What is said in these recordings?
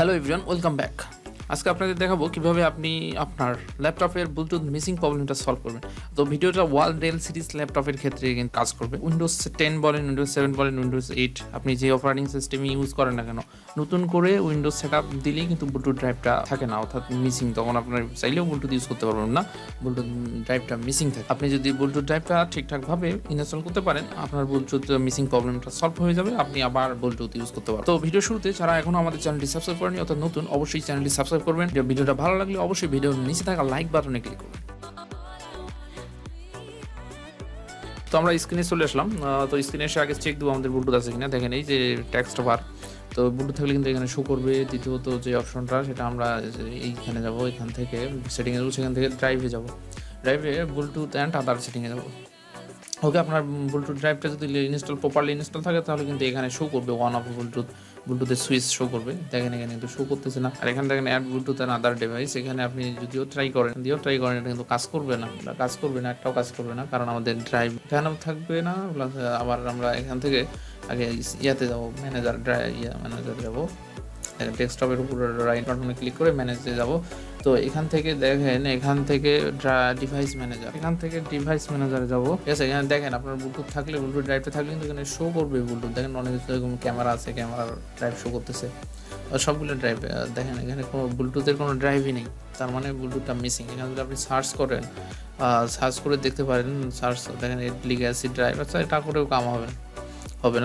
Hello everyone, welcome back. আজকে আপনাদের দেখাবো কিভাবে আপনি আপনার ল্যাপটপের ব্লুটুথ মিসিং প্রবলেমটা সলভ করবেন। তো ভিডিওটা ডেল সিরিজ ল্যাপটপের ক্ষেত্রে কিন্তু কাজ করবে। উইন্ডোজ 10 বলেন, উইন্ডোজ 7 বলেন, উইন্ডোজ 8 আপনি যে অপারেটিং সিস্টেম ইউজ করেন না কেন, নতুন করে উইন্ডোজ সেট আপ দিলেই কিন্তু ব্লুটুথ ড্রাইভটা থাকে না, অর্থাৎ মিসিং। তখন আপনার চাইলেও ব্লুটুথ ইউজ করতে পারবেন না, ব্লুটুথ ড্রাইভটা মিসিং থাকে। আপনি যদি ব্লুটুথ ড্রাইভটা ঠিকঠাকভাবে ইনস্টল করতে পারেন, আপনার ব্লুটুথ মিসিং প্রবলেমটা সলভ হয়ে যাবে, আপনি আবার ব্লুটুথ ইউজ করতে পারবেন। তো ভিডিও শুরুতে যারা এখনো আমাদের চ্যানেলটি সাবস্ক্রাইব করেনি অর্থাৎ নতুন, অবশ্যই চ্যানেলটি সাবস্ক্রাইব করবেন। ভিডিওটা ভালো লাগলে অবশ্যই ভিডিওর নিচে থাকা লাইক বাটনে ক্লিক করবেন। তো আমরা স্ক্রিনে চলে আসলাম। তো স্ক্রিনে এসে আগে চেক দেবো আমাদের ব্লুটুথ আছে কিনা। দেখেন এই যে টেক্সট বার, তো ব্লুটুথ থাকলে কিন্তু এখানে শো করবে। দ্বিতীয়ত যে অপশনটা, সেটা আমরা এইখানে যাব, এখান থেকে সেটিংয়ে যাবো, সেখান থেকে ড্রাইভে যাব, ড্রাইভে ব্লুটুথ অ্যান্ড আদার সেটিংয়ে যাবো। ওকে, আপনার ব্লুটুথ ড্রাইভটা যদি প্রপারলি ইনস্টল থাকে তাহলে কিন্তু এখানে শো করবে ওয়ান অফ ব্লুটুথের সুইচ শো করবে। দেখেন এখানে কিন্তু শো করতেছে না। আর এখানে দেখেন add Bluetooth and other device, এখানে আপনি যদিও ট্রাই করেন এটা কিন্তু কাজ করবে না, একটাও কাজ করবে না, কারণ আমাদের ড্রাইভ এখানেও থাকবে না। আবার আমরা এখান থেকে আগে ইয়াতে যাবো, ম্যানেজারে যাবো, ডেস্কটপের উপর রাইট বাটনে ক্লিক করে ম্যানেজে যাব। তো এখান থেকে দেখেন, এখান থেকে ডিভাইস ম্যানেজারে যাব। ঠিক আছে, এখানে দেখেন আপনার ব্লুটুথ থাকলে, ব্লুটুথ ড্রাইভে থাকলে কিন্তু এখানে শো করবে ব্লুটুথ। দেখেন অনেক কিছু এরকম ক্যামেরা আছে, ক্যামেরার ড্রাইভ শো করতেছে, সবগুলো ড্রাইভ। দেখেন এখানে কোনো ব্লুটুথের কোনো ড্রাইভই নেই, তার মানে ব্লুটুথটা মিসিং। এখানে যদি আপনি সার্চ করেন, সার্চ করে দেখতে পারেন, দেখেন লিগ অ্যাসিড ড্রাইভ আছে, এটা করেও কাম হবে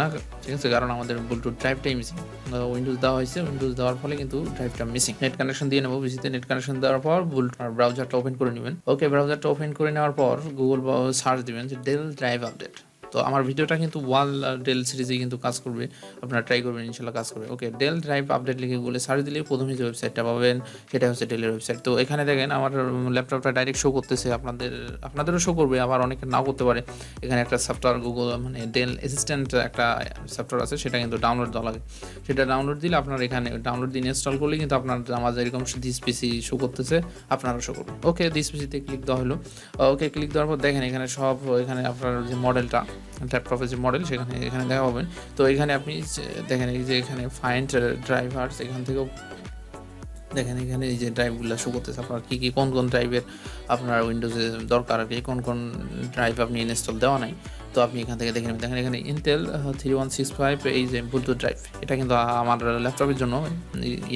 না, ঠিক আছে, কারণ আমাদের ব্লুটুথ ড্রাইভটাই মিসিং। উইন্ডোজ দেওয়া হয়েছে, উইন্ডোজ দেওয়ার ফলে কিন্তু ড্রাইভটা মিসিং। নেট কানেকশন দিয়ে নেবো, পিসিতে নেট কানেকশন দেওয়ার পর ব্রাউজারটা ওপেন করে নেবেন। ওকে, ব্রাউজারটা ওপেন করে নেওয়ার পর গুগল সার্চ দিবেন যে ডেল ড্রাইভ আপডেট। তো আমার ভিডিওটা কিন্তু ডেল সিরিজে কিন্তু কাজ করবে, আপনারা ট্রাই করবেন, ইনশাল্লাহ কাজ করবে। ওকে, ডেল ড্রাইভ আপডেট লিখে গুগলে সার্চ দিলে প্রথমে যে ওয়েবসাইটটা পাবেন সেটা হচ্ছে ডেলের ওয়েবসাইট। তো এখানে দেখেন আমার ল্যাপটপটা ডাইরেক্ট শো করতেছে, আপনাদেরও শো করবে, আবার অনেকে নাও করতে পারে। এখানে একটা সফটওয়্যার গুগল ডেল অ্যাসিস্ট্যান্ট একটা সফটওয়্যার আছে, সেটা কিন্তু ডাউনলোড দেওয়া লাগে। সেটা ডাউনলোড দিলে আপনার এখানে ডাউনলোড দিয়ে ইনস্টল করলে কিন্তু আপনার আমাদের এরকম দিস পিসি শো করতেছে, আপনারও শো করবে। ওকে, দিস পিসিতে ক্লিক দেওয়া হলো। ওকে, ক্লিক দেওয়ার পর দেখেন এখানে সব, এখানে আপনার যে মডেলটা, ল্যাপটপের যে মডেল, এখানে দেখা পাবেন। তো এখানে আপনি দেখেন এই যে এখানে ফাইন্ড ড্রাইভার্স, এখান থেকেও দেখেন এখানে এই যে ড্রাইভগুলো শো করতেছে, আপনার কোন ড্রাইভের আপনার উইন্ডোজে দরকার, আর কি কোন ড্রাইভ আপনি ইনস্টল দেওয়া নাই। তো আপনি এখান থেকে দেখে নেবেন। দেখেন এখানে ইন্টেল 3165 এই যে ব্লুটুথ ড্রাইভ, এটা কিন্তু আমার ল্যাপটপের জন্য,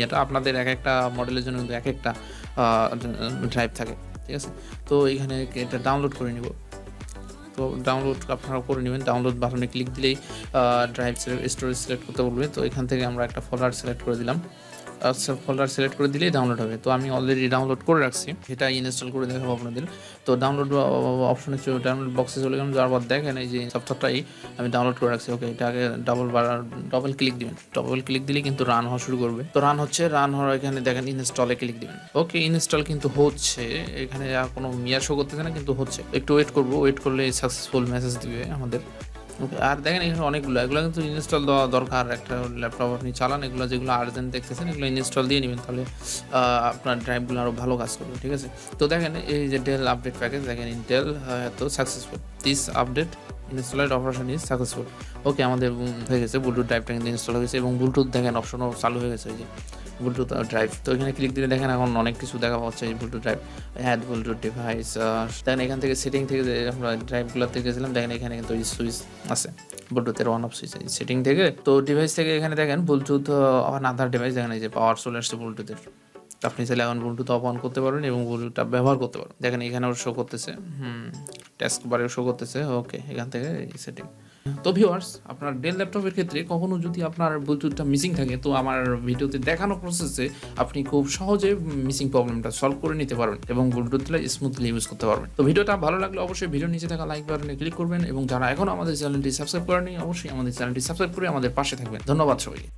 এটা আপনাদের এক একটা মডেলের জন্য কিন্তু এক একটা ড্রাইভ থাকে, ঠিক আছে। তো এখানে এটা ডাউনলোড করে নিব। তো ডাউনলোড আপনারা করে নেবেন। ডাউনলোড বাটনে ক্লিক দিলেই ড্রাইভ স্টোরেজ সিলেক্ট করতে বলবে। তো এখান থেকে আমরা একটা ফোল্ডার সিলেক্ট করে দিলাম। ফোল্ডার সিলেক্ট করে দিলেই ডাউনলোড হবে। তো আমি অলরেডি ডাউনলোড করে রাখছি, সেটা ইনস্টল করে দেখাবো আপনাদের। তো ডাউনলোড অপশনে ডাউনলোড বক্সে চলে গেলাম, যাওয়ার পর দেখেন এই যে সফটওয়্যারটাই আমি ডাউনলোড করে রাখছি। ওকে, এটাকে ডবল ক্লিক দিবেন। ডবল ক্লিক দিলে কিন্তু রান হওয়া শুরু করবে। তো রান হওয়ার এখানে দেখেন ইনস্টলে ক্লিক দিবেন। ওকে, ইনস্টল কিন্তু হচ্ছে, এখানে আর কোনো মিয়া শো করতেছে না, কিন্তু হচ্ছে। একটু ওয়েট করবো, ওয়েট করলে সাকসেসফুল মেসেজ দিবে আমাদের। ওকে, আর দেখেন এখানে এগুলো কিন্তু ইনস্টল দেওয়া দরকার। একটা ল্যাপটপ আপনি চালান, এগুলো যেগুলো আর্জেন্ট দেখতেছেন এগুলো ইনস্টল দিয়ে নেবেন, তাহলে আপনার ড্রাইভগুলো আরও ভালো কাজ করবে, ঠিক আছে। তো দেখেন এই যে ডেল আপডেট প্যাকেজ, দেখেন ইন্টেল তো successful, this update installed operation is successful. Okay, আমাদের হয়ে গেছে, ব্লুটুথ ড্রাইভটা কিন্তু ইনস্টল হয়ে গেছে, এবং ব্লুটুথ দেখেন অপশনও চালু হয়ে গেছে, এই যে ব্লুটুথ ড্রাইভ। তো এখানে ক্লিক দিলে দেখেন এখন অনেক কিছু দেখা পাচ্ছে, এই Bluetooth drive, add Bluetooth device. দেখেন এখান থেকে সেটিং থেকে যে আমরা ড্রাইভগুলোতে গেছিলাম, দেখেন এখানে কিন্তু এই সুইচ আছে, ব্লুটুথের অন অফ সুইচ সেটিং থেকে। তো ডিভাইস থেকে এখানে দেখেন ব্লুটুথ আদার ডিভাইস, দেখেন এই যে পাওয়ার চলে আসছে ব্লুটুথের। আপনি চাইলে এখন ব্লুটুথ অফ অন করতে পারবেন এবং ব্লুটুথটা ব্যবহার করতে পারবেন। দেখেন এখানেও শো করতেছে, টাস্কবারেও শো করতেছে। ওকে, এখান থেকে এই সেটিং। তো ভিউয়ার্স, আপনার ডেল ল্যাপটপের ক্ষেত্রে কখনো যদি আপনার ব্লুটুথটা মিসিং থাকে, তো আমার ভিডিওতে দেখানো প্রসেসে আপনি খুব সহজে মিসিং প্রবলেমটা সলভ করে নিতে পারবেন এবং ব্লুটুথটা স্মুথলি ইউজ করতে পারবেন। তো ভিডিওটা ভালো লাগলে অবশ্যই ভিডিওর নিচে থাকা লাইক বাটনে ক্লিক করবেন, এবং যারা এখনও আমাদের চ্যানেলটি সাবস্ক্রাইব করেনি অবশ্যই আমাদের চ্যানেলটি সাবস্ক্রাইব করে আমাদের পাশে থাকবেন। ধন্যবাদ সবাইকে।